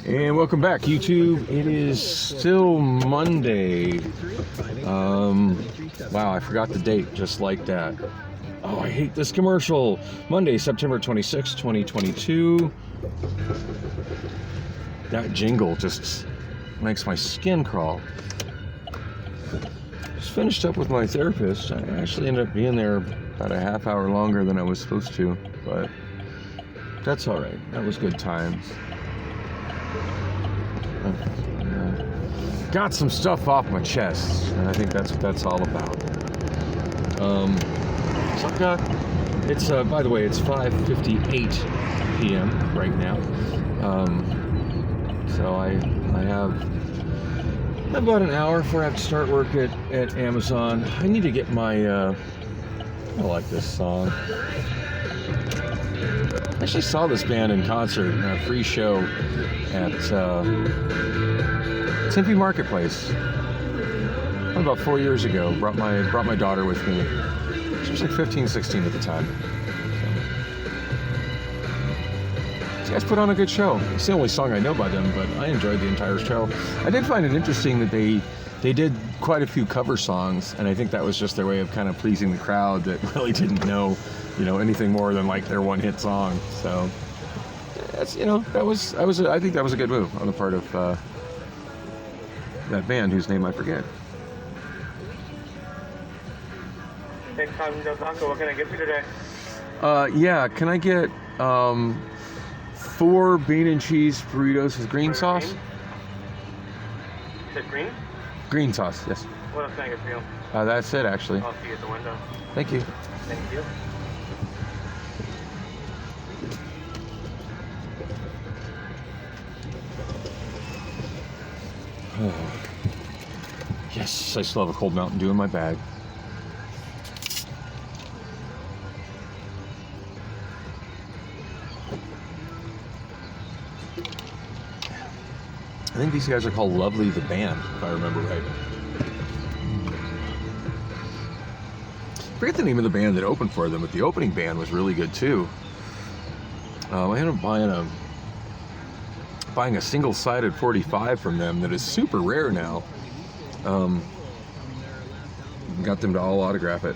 And welcome back, YouTube. It is still Monday. Wow, I forgot the date just like that. Oh, I hate this commercial. Monday, September 26, 2022. That jingle just makes my skin crawl. Just finished up with my therapist. I actually ended up being there about a half hour longer than I was supposed to, but that's all right. That was good times. Got some stuff off my chest, and I think that's what that's all about. So I've got, it's by the way, it's 5:58 p.m. right now. So I have about an hour before I have to start work at Amazon. I need to get my I like this song. I actually saw this band in concert in a free show at Tempe Marketplace about 4 years ago. Brought my daughter with me. She was like 15, 16 at the time. These guys put on a good show. It's the only song I know by them, but I enjoyed the entire show. I did find it interesting that they did quite a few cover songs, and I think that was just their way of kind of pleasing the crowd that really didn't know, anything more than like their one hit song. So that's, I think that was a good move on the part of that band whose name I forget. Thanks, Taco. What can I get you today? Yeah, can I get 4 bean and cheese burritos with green sauce? Green? Is it green? Green sauce, yes. What else can I get for you? That's it, actually. I'll see you at the window. Thank you. Thank you. Oh. Yes, I still have a cold Mountain Dew in my bag. I think these guys are called Lovely the Band, if I remember right. I forget the name of the band that opened for them, but the opening band was really good too. I ended up buying a single-sided 45 from them that is super rare now. Got them to all autograph it.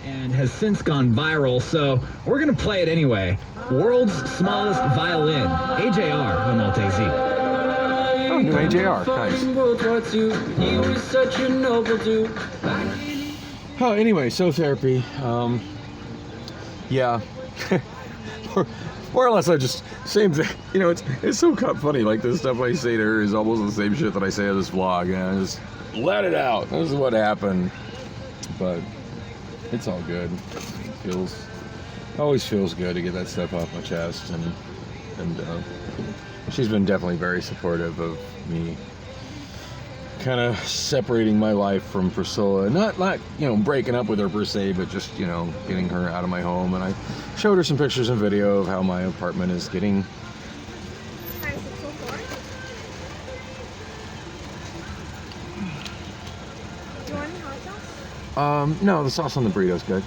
And has since gone viral, so we're gonna play it anyway. World's smallest violin, AJR, the Maltese. Oh, new AJR, nice. Oh, anyway, so therapy. Yeah. More or less, I just, same thing. It's so funny. Like, this stuff I say to her is almost the same shit that I say in this vlog. And I just let it out. This is what happened. But it's all good. Always feels good to get that stuff off my chest. And she's been definitely very supportive of me kind of separating my life from Priscilla. Not breaking up with her per se, but just, getting her out of my home. And I showed her some pictures and video of how my apartment is getting. Hi, 604. Do you want any hot sauce? No, the sauce on the burrito's good.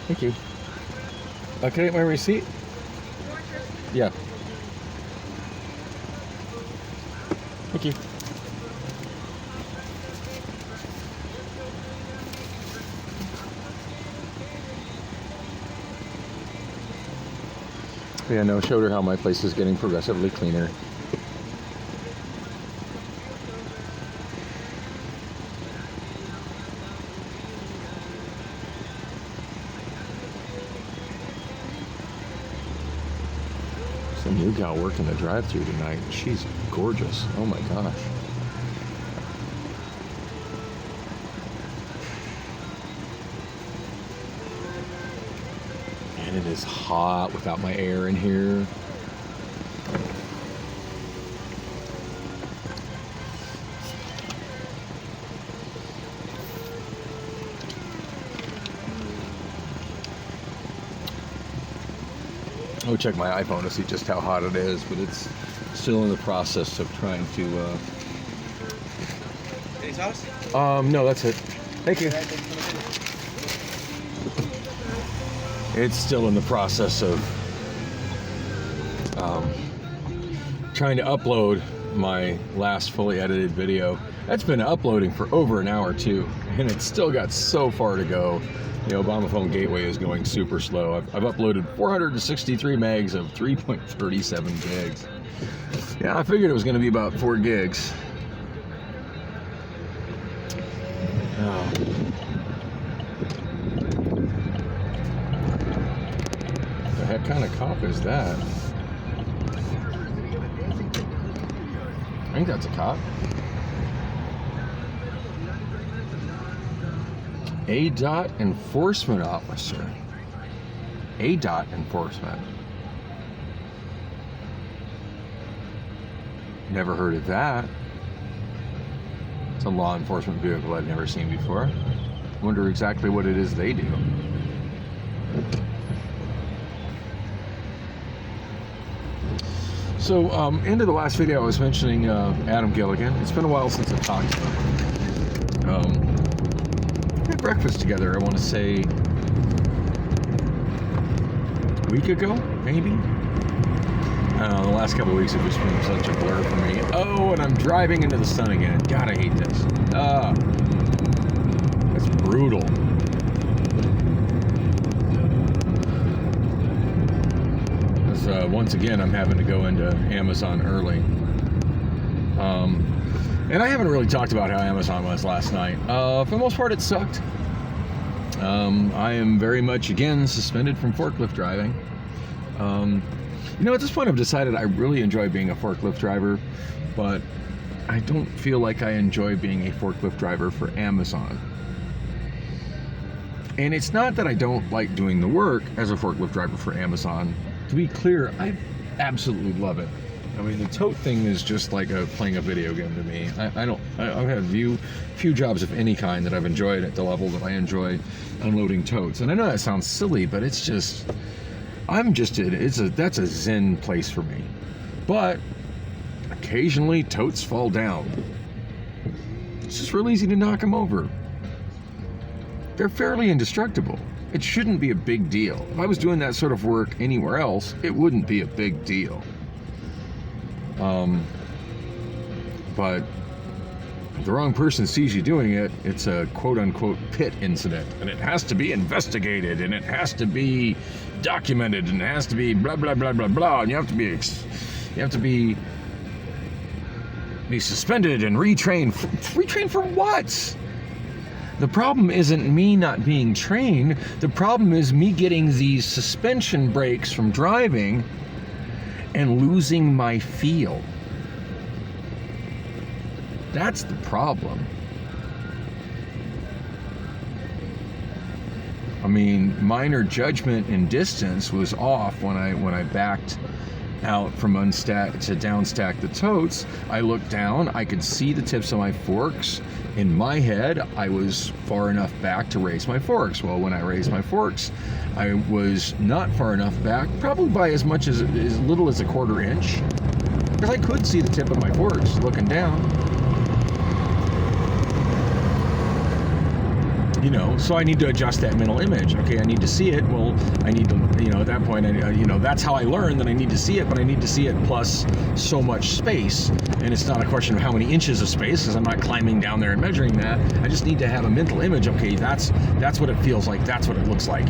Thank you. Can I get my receipt? Yeah. Thank you. Yeah, no, showed her how my place is getting progressively cleaner. Some new gal working the drive-thru tonight. She's gorgeous. Oh my gosh. And it is hot without my air in here. I'll check my iPhone to see just how hot it is, but it's Still in the process of trying to. Any sauce? No, that's it. Thank you. It's still in the process of trying to upload my last fully edited video. That's been uploading for over an hour too, and it's still got so far to go. The Obama phone gateway is going super slow. I've uploaded 463 megs of 3.37 gigs. Yeah, I figured it was going to be about 4 gigs. Oh. The heck kind of cop is that? I think that's a cop. A-Dot enforcement officer. A-Dot enforcement. Never heard of that. It's a law enforcement vehicle I've never seen before. Wonder exactly what it is they do. So, into the last video I was mentioning Adam Gilligan. It's been a while since I've talked to him. We had breakfast together, I want to say a week ago, maybe? I don't know, the last couple of weeks have just been such a blur for me. Oh, and I'm driving into the sun again. God, I hate this. That's brutal. Once again, I'm having to go into Amazon early. And I haven't really talked about how Amazon was last night. For the most part, it sucked. I am very much, again, suspended from forklift driving. You know, at this point, I've decided I really enjoy being a forklift driver, but I don't feel like I enjoy being a forklift driver for Amazon. And it's not that I don't like doing the work as a forklift driver for Amazon. To be clear, I absolutely love it. I mean, the tote thing is just like playing a video game to me. I've had few jobs of any kind that I've enjoyed at the level that I enjoy unloading totes. And I know that sounds silly, but it's just, that's a zen place for me. But occasionally totes fall down. It's just real easy to knock them over. They're fairly indestructible. It shouldn't be a big deal. If I was doing that sort of work anywhere else, it wouldn't be a big deal. But if the wrong person sees you doing it, it's a quote-unquote pit incident, and it has to be investigated, and it has to be documented, and it has to be blah blah blah blah blah, and you have to be suspended and retrained. Retrained for what? The problem isn't me not being trained. The problem is me getting these suspension breaks from driving and losing my feel. That's the problem. I mean, minor judgment and distance was off when I backed out from unstack to downstack the totes. I looked down, I could see the tips of my forks. In my head, I was far enough back to raise my forks. Well, when I raised my forks, I was not far enough back, probably by as little as a quarter inch, because I could see the tip of my forks looking down. You know, so I need to adjust that mental image. Okay, I need to see it. Well, I need to, at that point, that's how I learn that I need to see it, but I need to see it plus so much space. And it's not a question of how many inches of space, because I'm not climbing down there and measuring that. I just need to have a mental image. Okay, that's what it feels like. That's what it looks like.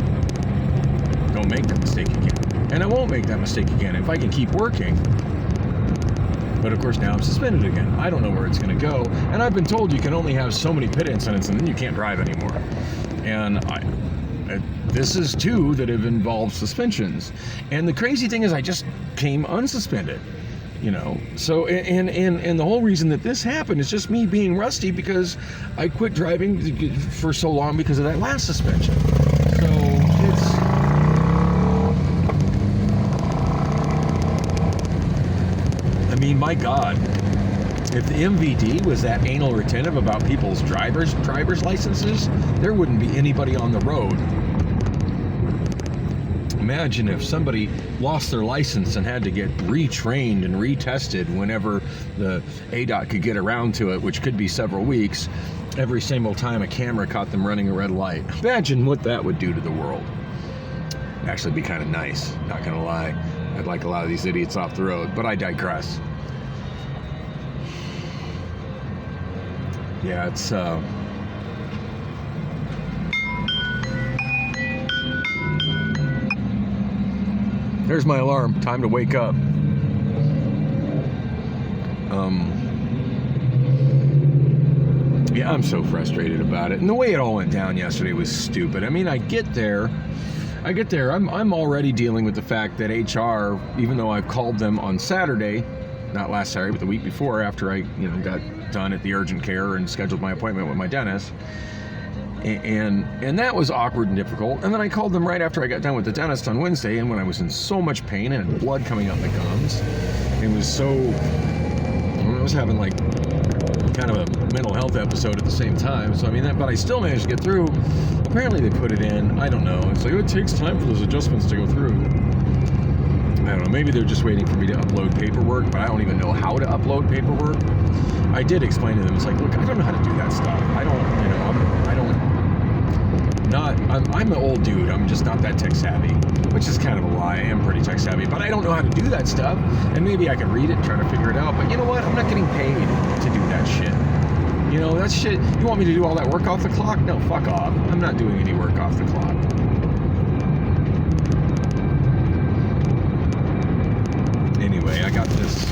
Don't make that mistake again. And I won't make that mistake again if I can keep working. But of course now I'm suspended again. I don't know where it's going to go. And I've been told you can only have so many pit incidents and then you can't drive anymore. And this is two that have involved suspensions. And the crazy thing is I just came unsuspended. So and the whole reason that this happened is just me being rusty because I quit driving for so long because of that last suspension. So my God, if the MVD was that anal retentive about people's driver's licenses, there wouldn't be anybody on the road. imagine if somebody lost their license and had to get retrained and retested whenever the ADOT could get around to it, which could be several weeks, every single time a camera caught them running a red light. Imagine what that would do to the world. It'd actually be kind of nice, not gonna lie. I'd like a lot of these idiots off the road, but I digress. Yeah, it's there's my alarm. Time to wake up. Yeah, I'm so frustrated about it. And the way it all went down yesterday was stupid. I mean, I get there. I'm already dealing with the fact that HR, even though I've called them on Saturday, not last Saturday, but the week before, after I, got done at the urgent care and scheduled my appointment with my dentist. And that was awkward and difficult. And then I called them right after I got done with the dentist on Wednesday, and when I was in so much pain and had blood coming out my gums, it was I was having like kind of a mental health episode at the same time. So I mean, but I still managed to get through. Apparently they put it in. I don't know. It's like, it takes time for those adjustments to go through. I don't know. Maybe they're just waiting for me to upload paperwork, but I don't even know how to upload paperwork. I did explain to them. It's like, look, I don't know how to do that stuff. I'm an old dude. I'm just not that tech savvy, which is kind of a lie. I am pretty tech savvy, but I don't know how to do that stuff. And maybe I can read it and try to figure it out. But you know what? I'm not getting paid to do that shit. That shit. You want me to do all that work off the clock? No, fuck off. I'm not doing any work off the clock. Anyway, I got this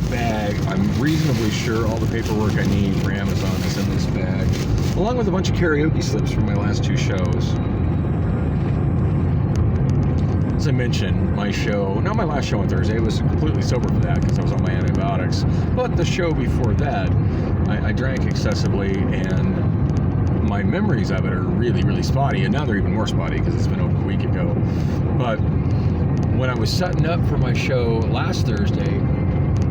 bag. I'm reasonably sure all the paperwork I need for Amazon is in this bag, along with a bunch of karaoke slips from my last 2 shows. As I mentioned, my last show on Thursday was completely sober for that because I was on my antibiotics. But the show before that, I drank excessively, and my memories of it are really, really spotty. And now they're even more spotty because it's been over a week ago. But when I was setting up for my show last Thursday,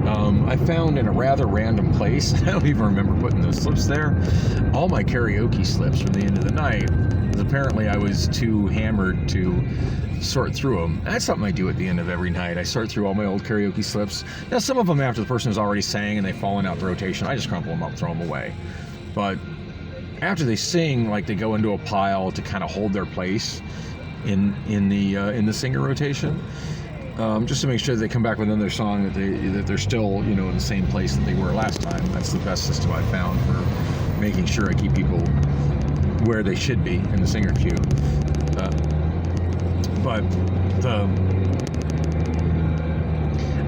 I found in a rather random place, I don't even remember putting those slips there, all my karaoke slips from the end of the night. Apparently I was too hammered to sort through them. That's something I do at the end of every night. I sort through all my old karaoke slips. Now, some of them after the person has already sang and they've fallen out the rotation, I just crumple them up, throw them away. But after they sing, like, they go into a pile to kind of hold their place in the singer rotation. Just to make sure they come back with another song that they're still, in the same place that they were last time. That's the best system I've found for making sure I keep people where they should be in the singer queue.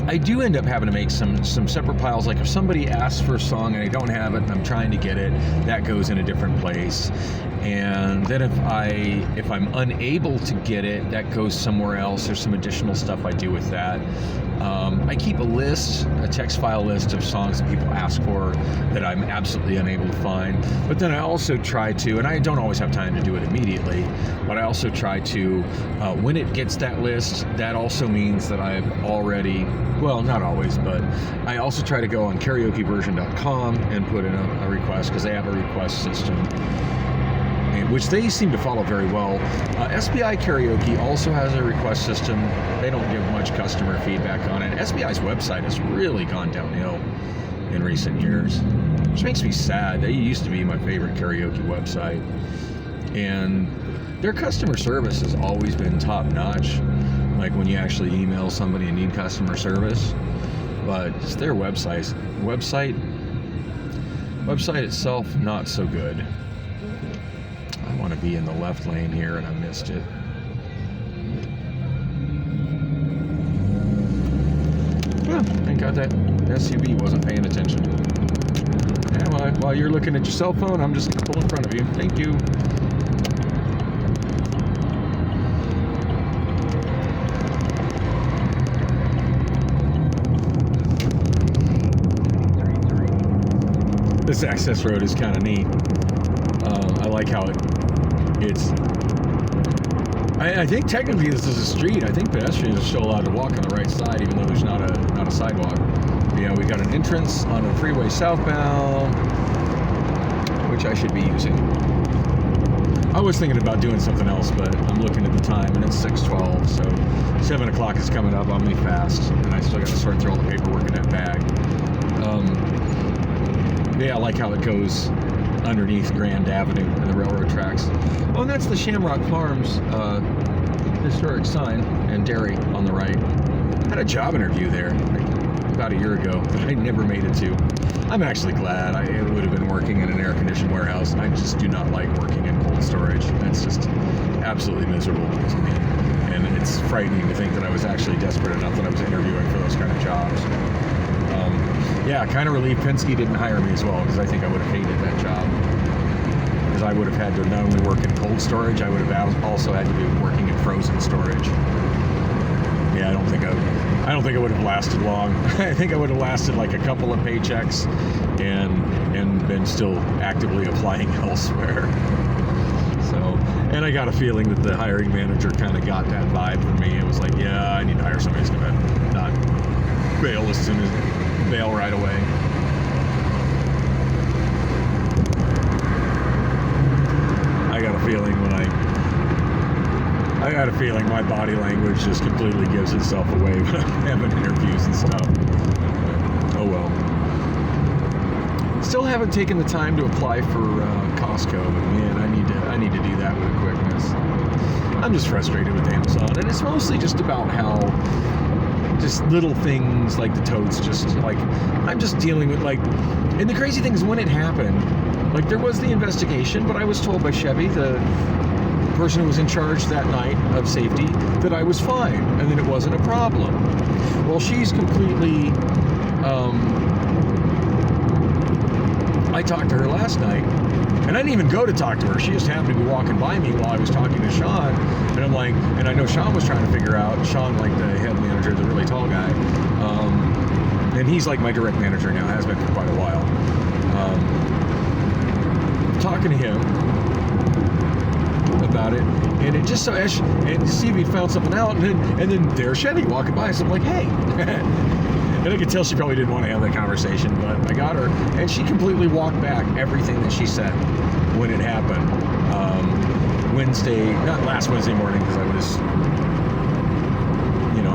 I do end up having to make some separate piles. Like if somebody asks for a song and I don't have it and I'm trying to get it, that goes in a different place. And then if I'm unable to get it, that goes somewhere else. There's some additional stuff I do with that. I keep a text file list of songs that people ask for that I'm absolutely unable to find. But then I also try to, and I don't always have time to do it immediately, but I also try to, when it gets that list, that also means that I've already, well, not always, but I also try to go on karaokeversion.com and put in a request, because they have a request system, which they seem to follow very well. SBI Karaoke also has a request system. They don't give much customer feedback on it. SBI's website has really gone downhill in recent years, which makes me sad. They used to be my favorite karaoke website. And their customer service has always been top notch, like when you actually email somebody and need customer service. But just their website itself, not so good. I want to be in the left lane here and I missed it. Well, thank God that SUV wasn't paying attention. Yeah, while you're looking at your cell phone, I'm just going to pull in front of you. Thank you. This access road is kind of neat. I like how it's. I think technically this is a street. I think pedestrians are still allowed to walk on the right side, even though there's not a sidewalk. But yeah, we got an entrance on the freeway southbound, which I should be using. I was thinking about doing something else, but I'm looking at the time, and it's 6:12, so 7 o'clock is coming up on me fast, and I still got to sort through all the paperwork in that bag. Yeah, I like how it goes underneath Grand Avenue and the railroad tracks. Oh, and that's the Shamrock Farms historic sign and dairy on the right. I had a job interview there about a year ago that I never made it to. I'm actually glad. I would have been working in an air-conditioned warehouse, and I just do not like working in cold storage. It's just absolutely miserable to me. And it's frightening to think that I was actually desperate enough that I was interviewing for those kind of jobs. Yeah, kind of relieved Penske didn't hire me as well, because I think I would have hated that job. Because I would have had to not only work in cold storage, I would have also had to be working in frozen storage. Yeah, I don't think I would have lasted long. I think I would have lasted like a couple of paychecks and been still actively applying elsewhere. So, and I got a feeling that the hiring manager kind of got that vibe from me. It was like, yeah, I need to hire somebody who's gonna not bail right away. I got a feeling my body language just completely gives itself away when I'm having interviews and stuff. Oh well. Still haven't taken the time to apply for Costco, but man, I need to do that with a quickness. I'm just frustrated with Amazon, and it's mostly just about how just little things like the totes, just like I'm just dealing with like, and the crazy thing is when it happened, like there was the investigation, but I was told by Chevy, the person who was in charge that night of safety, that I was fine and that it wasn't a problem. Well, she's completely, I talked to her last night, and I didn't even go to talk to her. She just happened to be walking by me while I was talking to Sean, and I'm like, and I know Sean was trying to figure out, Sean, like the head manager, the really tall guy, and he's like my direct manager now, has been for quite a while. Talking to him about it, and it just so, and to see if he found something out, and then there's Chevy walking by, so I'm like, hey. And I could tell she probably didn't want to have that conversation, but I got her, and she completely walked back everything that she said when it happened. Not last Wednesday morning, because I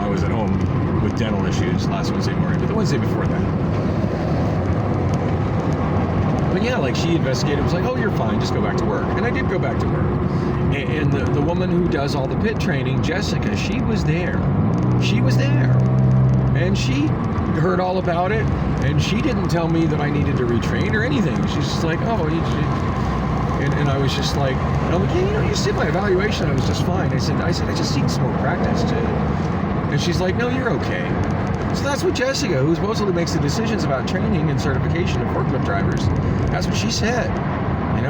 was at home with dental issues last Wednesday morning, but the Wednesday before that. But yeah, like she investigated, was like, oh, you're fine, just go back to work. And I did go back to work. And the woman who does all the pit training, Jessica, she was there. And she heard all about it, and she didn't tell me that I needed to retrain or anything. She's just like, oh, and I was just like, I'm like, hey, you see my evaluation, I was just fine. I said, I just need some more practice too. And she's like, no, you're okay. So that's what Jessica, who supposedly makes the decisions about training and certification of forklift drivers, that's what she said. And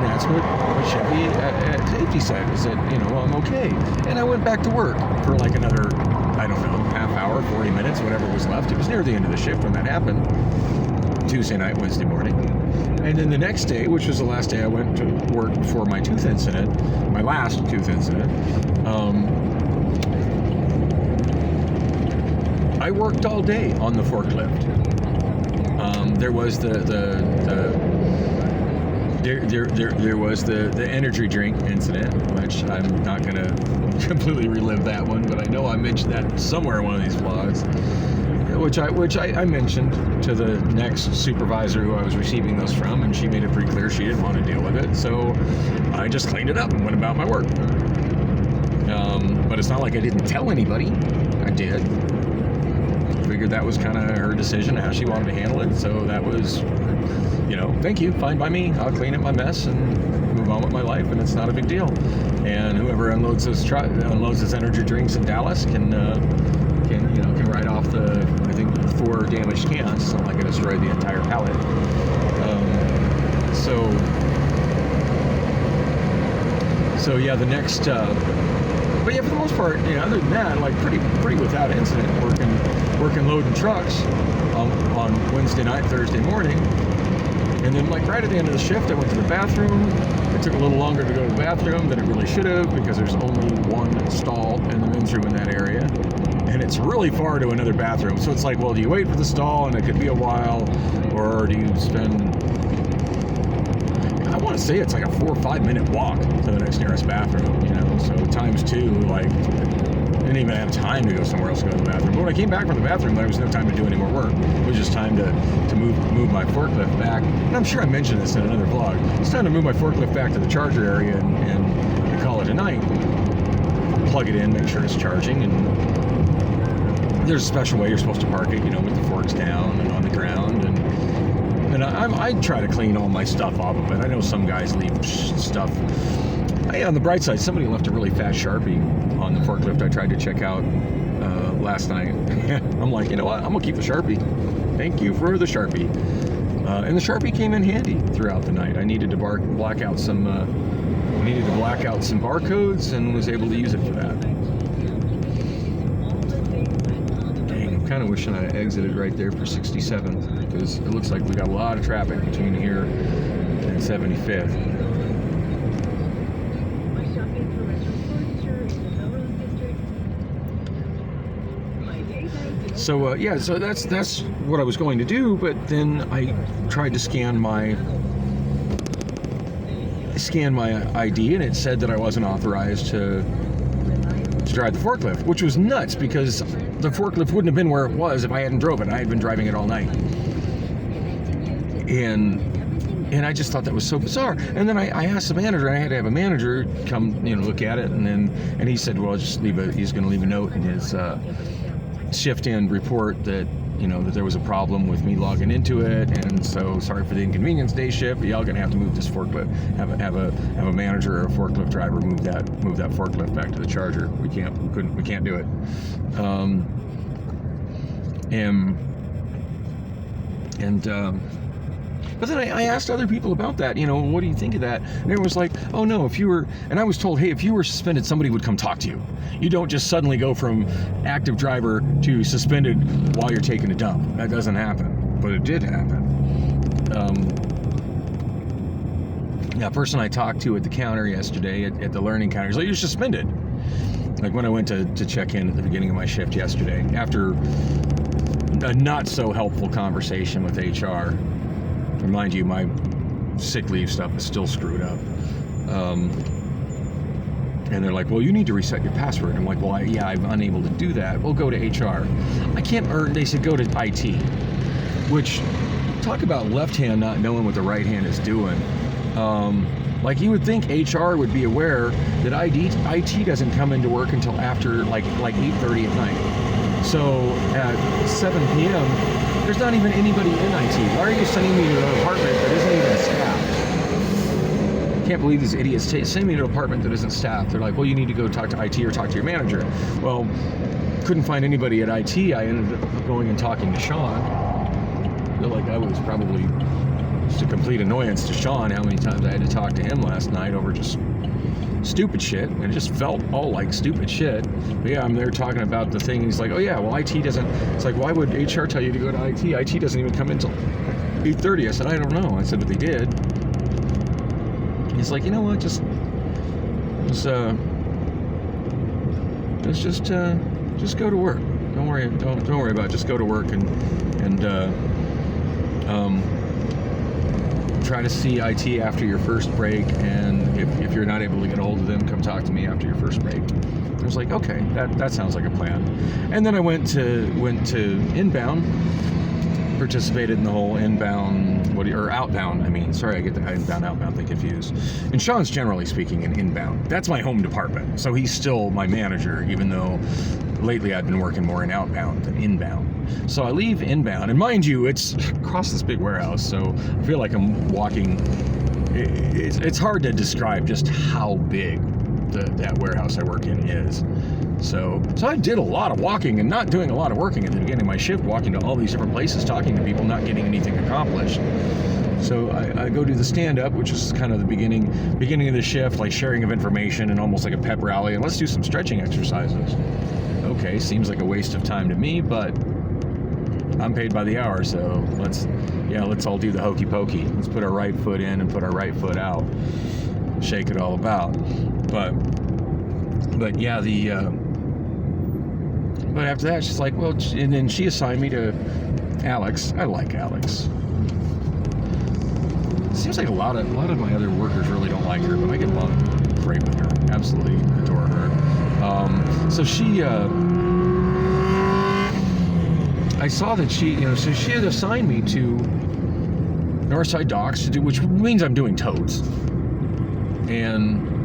that's what Chevy at safety said, is that, well, I'm okay. And I went back to work for like another, I don't know, half hour, 40 minutes, whatever was left. It was near the end of the shift when that happened. Tuesday night, Wednesday morning. And then the next day, which was the last day I went to work before my tooth incident, my last tooth incident, I worked all day on the forklift. There was there was the energy drink incident, which I'm not going to completely relive that one, but I know I mentioned that somewhere in one of these vlogs, which I mentioned to the next supervisor who I was receiving those from, and she made it pretty clear she didn't want to deal with it, so I just cleaned it up and went about my work. But it's not like I didn't tell anybody. I did. Figured that was kind of her decision, how she wanted to handle it, so that was, thank you, fine by me. I'll clean up my mess and move on with my life, and it's not a big deal. And whoever unloads those energy drinks in Dallas can write off the, I think, 4 damaged cans. It's not like I destroyed the entire pallet. So yeah, the next. But yeah, for the most part, other than that, like pretty without incident, working loading trucks on Wednesday night, Thursday morning. And then like right at the end of the shift, I went to the bathroom. It took a little longer to go to the bathroom than it really should have, because there's only one stall in the men's room in that area. And it's really far to another bathroom. So it's like, well, do you wait for the stall and it could be a while, or do you spend... I want to say it's like a 4 or 5 minute walk to the next nearest bathroom, you know, so times 2, like, I didn't even have time to go somewhere else to go to the bathroom. But when I came back from the bathroom, there was no time to do any more work. It was just time to move my forklift back. And I'm sure I mentioned this in another vlog. It's time to move my forklift back to the charger area and call it a night. Plug it in, make sure it's charging, and there's a special way you're supposed to park it, you know, with the forks down and on the ground. And I try to clean all my stuff off of it. I know some guys leave stuff. On the bright side, somebody left a really fat Sharpie on the forklift I tried to check out last night. I'm like, you know what? I'm gonna keep the Sharpie. Thank you for the Sharpie. And the Sharpie came in handy throughout the night. I needed to black out some barcodes and was able to use it for that. Dang, I'm kind of wishing I exited right there for 67th, because it looks like we got a lot of traffic between here and 75th. So yeah, so that's what I was going to do, but then I tried to scan my ID, and it said that I wasn't authorized to drive the forklift, which was nuts, because the forklift wouldn't have been where it was if I hadn't drove it. I had been driving it all night, and I just thought that was so bizarre. And then I asked the manager, and I had to have a manager come, you know, look at it, and he said, well, just he's going to leave a note in his shift end report that, you know, that there was a problem with me logging into it, and so sorry for the inconvenience, day shift, but y'all gonna have to move this forklift, have a manager or a forklift driver move that forklift back to the charger. We can't do it. But then I asked other people about that, you know, what do you think of that? And everyone was like, oh no, and I was told, hey, if you were suspended, somebody would come talk to you. You don't just suddenly go from active driver to suspended while you're taking a dump. That doesn't happen, but it did happen. A person I talked to at the counter yesterday, at the learning counter, he's like, you're suspended. Like when I went to check in at the beginning of my shift yesterday, after a not so helpful conversation with HR. Remind you, my sick leave stuff is still screwed up. And they're like, well, you need to reset your password. I'm like, well, I'm unable to do that. We'll go to HR. I can't earn, they said go to IT, which, talk about left hand not knowing what the right hand is doing. Like you would think HR would be aware that IT doesn't come into work until after like 8:30 at night. So at 7 p.m., there's not even anybody in IT. Why are you sending me to an apartment that isn't even staffed? I can't believe these idiots send me to an apartment that isn't staffed. They're like, well, you need to go talk to IT or talk to your manager. Well, couldn't find anybody at IT. I ended up going and talking to Sean. I feel like I was probably just a complete annoyance to Sean, how many times I had to talk to him last night over just stupid shit, and it just felt all like stupid shit. But yeah, I'm there talking about the thing. He's like, oh yeah, well, IT doesn't, it's like, why would HR tell you to go to IT? IT doesn't even come in until 8:30. I said, I don't know. I said, but they did. He's like, you know what, just go to work. Don't worry about it. Just go to work and try to see IT after your first break, and if you're not able to get a hold of them, come talk to me after your first break. I was like, okay, that sounds like a plan. And then I went to inbound, participated in the whole inbound, outbound. I mean, sorry, I get the inbound, outbound thing confused. And Sean's generally speaking an inbound. That's my home department, so he's still my manager, even though lately I've been working more in outbound than inbound. So I leave inbound, and mind you, it's across this big warehouse, so I feel like I'm walking. It's hard to describe just how big that warehouse I work in is. So I did a lot of walking and not doing a lot of working at the beginning of my shift, walking to all these different places, talking to people, not getting anything accomplished. So I go do the stand-up, which is kind of the beginning of the shift, like sharing of information and almost like a pep rally, and let's do some stretching exercises. Okay, seems like a waste of time to me, but I'm paid by the hour, so let's all do the hokey pokey. Let's put our right foot in and put our right foot out. Shake it all about. But yeah, but after that, she's like, well, and then she assigned me to Alex. I like Alex. seems like a lot of my other workers really don't like her, but I get along great with her. Absolutely adore her. So she, I saw that she, so she had assigned me to Northside Docks to do, which means I'm doing totes. And